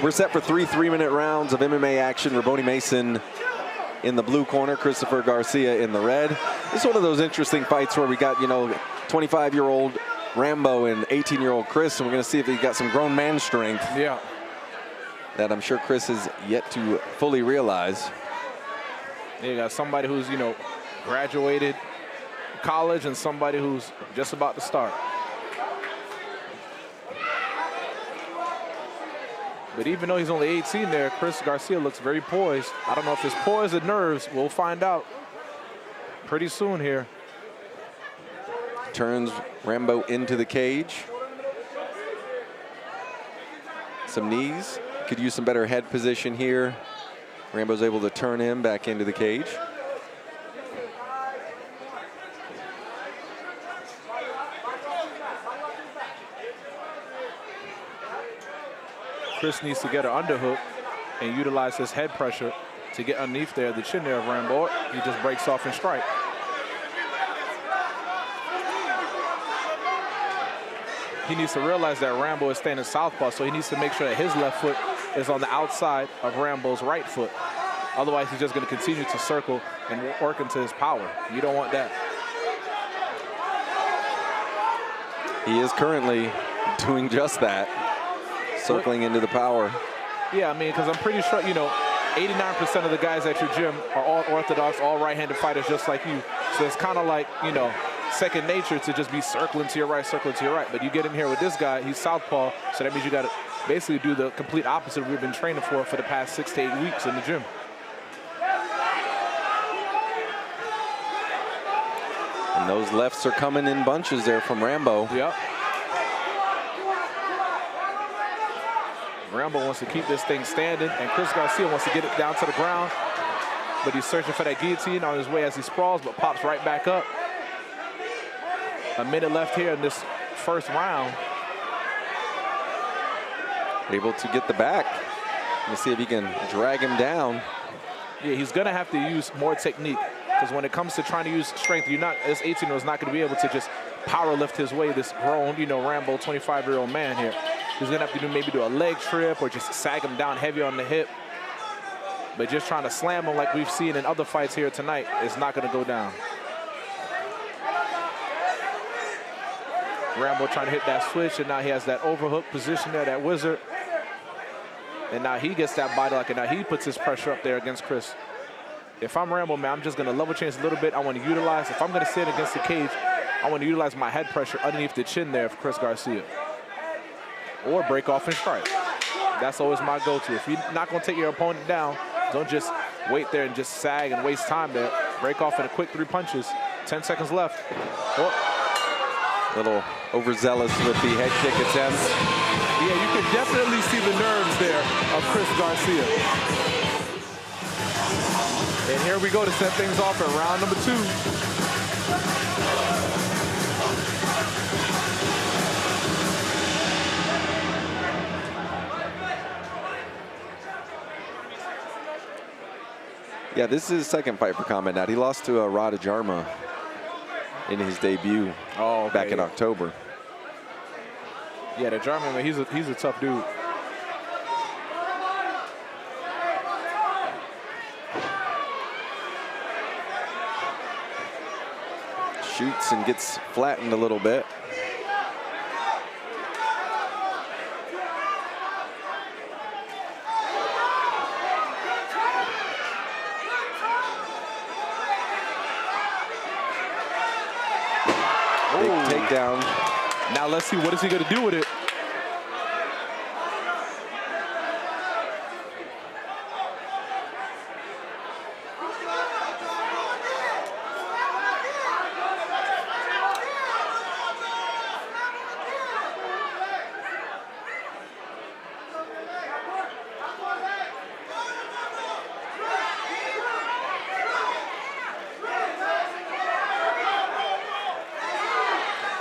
We're set for 3 3-minute rounds of MMA action. Rabboni Mason in the blue corner, Christopher Garcia in the red. It's one of those interesting fights where we got, you know, 25-year-old Rambo and 18-year-old Chris, and we're going to see if he got some grown man strength. Yeah. That I'm sure Chris has yet to fully realize. You got somebody who's, you know, graduated college and somebody who's just about to start. But even though he's only 18 there, Chris Garcia looks very poised. I don't know if it's poise or nerves. We'll find out pretty soon here. Turns Rambo into the cage. Some knees. Could use some better head position here. Rambo's able to turn him back into the cage. Chris needs to get an underhook and utilize his head pressure to get underneath there, the chin there of Rambo. He just breaks off and strike. He needs to realize that Rambo is standing southpaw, so he needs to make sure that his left foot is on the outside of Rambo's right foot. Otherwise, he's just going to continue to circle and work into his power. You don't want that. He is currently doing just that. Circling into the power. Yeah, I mean, because I'm pretty sure, you know, 89% of the guys at your gym are all orthodox, all right-handed fighters just like you. So it's kind of like, you know, second nature to just be circling to your right, circling to your right. But you get in here with this guy, he's southpaw, so that means you got to basically do the complete opposite we've been training for the past 6 to 8 weeks in the gym. And those lefts are coming in bunches there from Rambo. Yep. Rambo wants to keep this thing standing, and Chris Garcia wants to get it down to the ground, but he's searching for that guillotine on his way as he sprawls, but pops right back up. A minute left here in this first round. Able to get the back. Let's see if he can drag him down. Yeah, he's gonna have to use more technique, because when it comes to trying to use strength, this 18-year-old is not gonna be able to just power lift his way, this grown, you know, Rambo 25-year-old man here. He's gonna have to maybe do a leg trip or just sag him down heavy on the hip. But just trying to slam him like we've seen in other fights here tonight is not gonna go down. Rambo trying to hit that switch, and now he has that overhook position there, that wizard. And now he gets that body lock, and now he puts his pressure up there against Chris. If I'm Rambo, man, I'm just gonna level change a little bit. I want to utilize, if I'm gonna sit against the cage, I want to utilize my head pressure underneath the chin there for Chris Garcia. Or break off and strike. That's always my go-to. If you're not gonna take your opponent down, don't just wait there and just sag and waste time there. Break off in a quick 3 punches. 10 seconds left. Oh. Little overzealous with the head kick attempt. Yeah, you can definitely see the nerves there of Chris Garcia. And here we go to set things off in round number 2. Yeah, this is his second fight for Combat Night. He lost to Rada Jarma in his debut back in October. Yeah, the Jarma, man, he's a tough dude. Shoots and gets flattened a little bit. Takedown. Now let's see, what is he going to do with it?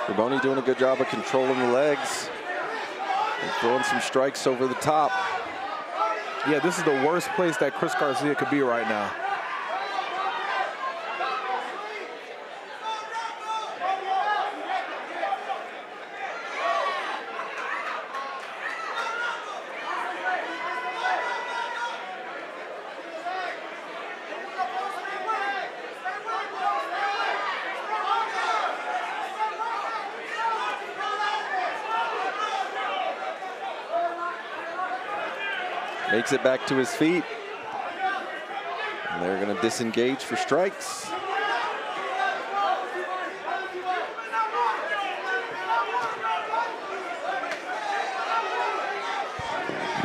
Rabboni doing a good job of controlling the legs and throwing some strikes over the top. Yeah, this is the worst place that Chris Garcia could be right now. Makes it back to his feet. And they're going to disengage for strikes.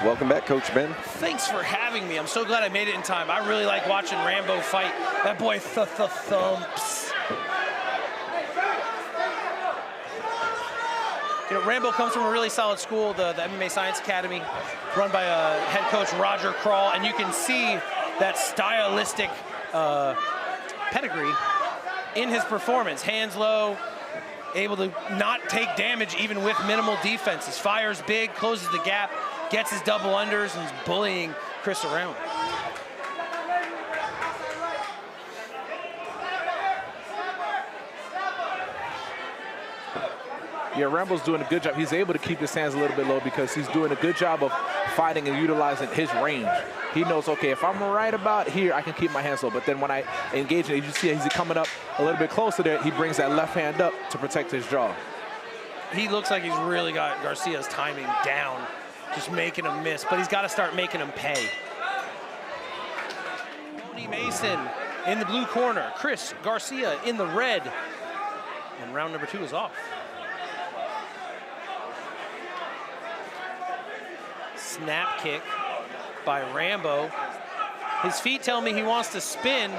Welcome back, Coach Ben. Thanks for having me. I'm so glad I made it in time. I really like watching Rambo fight. That boy thumps. You know, Rambo comes from a really solid school, the MMA Science Academy, run by head coach Roger Crawl, and you can see that stylistic pedigree in his performance. Hands low, able to not take damage even with minimal defenses. Fires big, closes the gap, gets his double unders, and is bullying Chris around. Yeah, Rambo's doing a good job. He's able to keep his hands a little bit low because he's doing a good job of fighting and utilizing his range. He knows, okay, if I'm right about here, I can keep my hands low. But then when I engage, and you see he's coming up a little bit closer there, he brings that left hand up to protect his jaw. He looks like he's really got Garcia's timing down, just making him miss, but he's got to start making him pay. Rabboni Mason in the blue corner, Chris Garcia in the red, and round number 2 is off. Snap kick by Rambo. His feet tell me he wants to spin,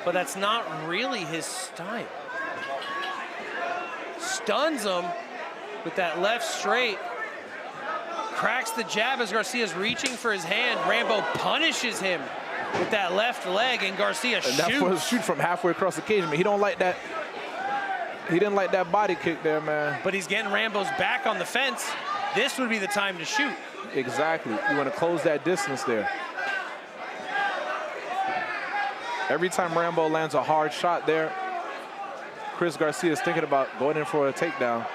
but that's not really his style. Stuns him with that left straight. Cracks the jab as Garcia's reaching for his hand. Rambo punishes him with that left leg, and Garcia shoots. And that was a shoot from halfway across the cage. I mean, he don't like that. He didn't like that body kick there, man. But he's getting Rambo's back on the fence. This would be the time to shoot. Exactly. You want to close that distance there. Every time Rambo lands a hard shot there, Chris Garcia is thinking about going in for a takedown.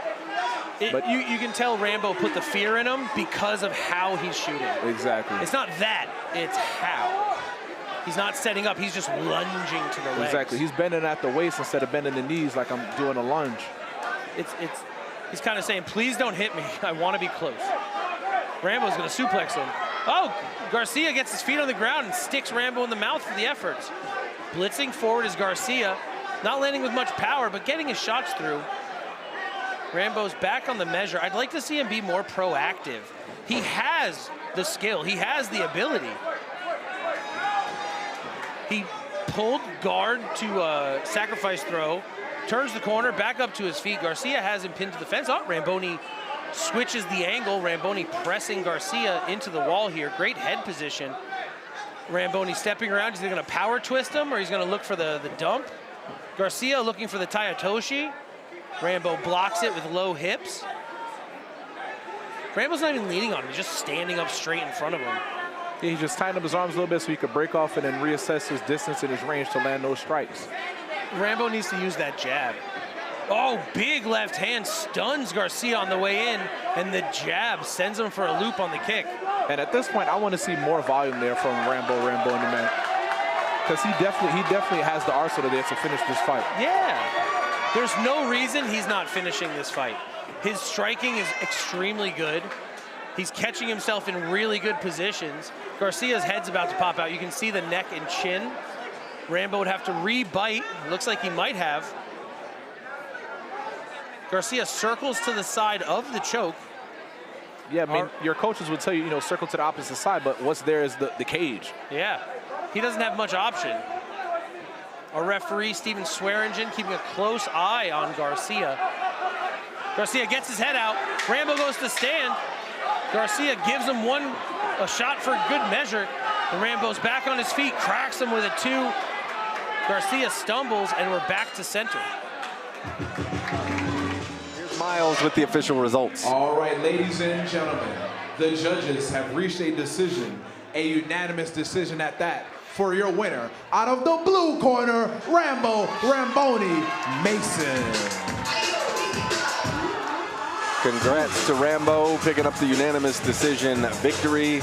But you can tell Rambo put the fear in him because of how he's shooting. Exactly. It's not that, it's how. He's not setting up, he's just lunging to the legs. Exactly. He's bending at the waist instead of bending the knees like I'm doing a lunge. He's kind of saying, please don't hit me. I want to be close. Rambo's going to suplex him. Oh, Garcia gets his feet on the ground and sticks Rambo in the mouth for the efforts. Blitzing forward is Garcia. Not landing with much power, but getting his shots through. Rambo's back on the measure. I'd like to see him be more proactive. He has the skill. He has the ability. He pulled guard to sacrifice throw, turns the corner, back up to his feet. Garcia has him pinned to the fence. Oh, Rabboni switches the angle. Rabboni pressing Garcia into the wall here. Great head position. Rabboni stepping around. Is he going to power twist him, or he's going to look for the dump? Garcia looking for the Tayatoshi. Rambo blocks it with low hips. Rambo's not even leaning on him. He's just standing up straight in front of him. Yeah, he just tightened up his arms a little bit so he could break off and then reassess his distance and his range to land those strikes. Rambo needs to use that jab. Oh, big left hand stuns Garcia on the way in, and the jab sends him for a loop on the kick. And at this point, I want to see more volume there from Rambo in the man, because he definitely has the arsenal there to finish this fight. Yeah, there's no reason he's not finishing this fight. His striking is extremely good. He's catching himself in really good positions. Garcia's head's about to pop out. You can see the neck and chin. Rambo would have to re-bite. Looks like he might have. Garcia circles to the side of the choke. Yeah, I mean, your coaches would tell you, circle to the opposite side, but what's there is the cage. Yeah, he doesn't have much option. Our referee, Steven Swearingen, keeping a close eye on Garcia. Garcia gets his head out. Rambo goes to stand. Garcia gives him a shot for good measure. And Rambo's back on his feet, cracks him with a 2. Garcia stumbles, and we're back to center. Here's Miles with the official results. All right, ladies and gentlemen, the judges have reached a decision, a unanimous decision at that, for your winner. Out of the blue corner, Rabboni Mason. Congrats to Rambo picking up the unanimous decision victory.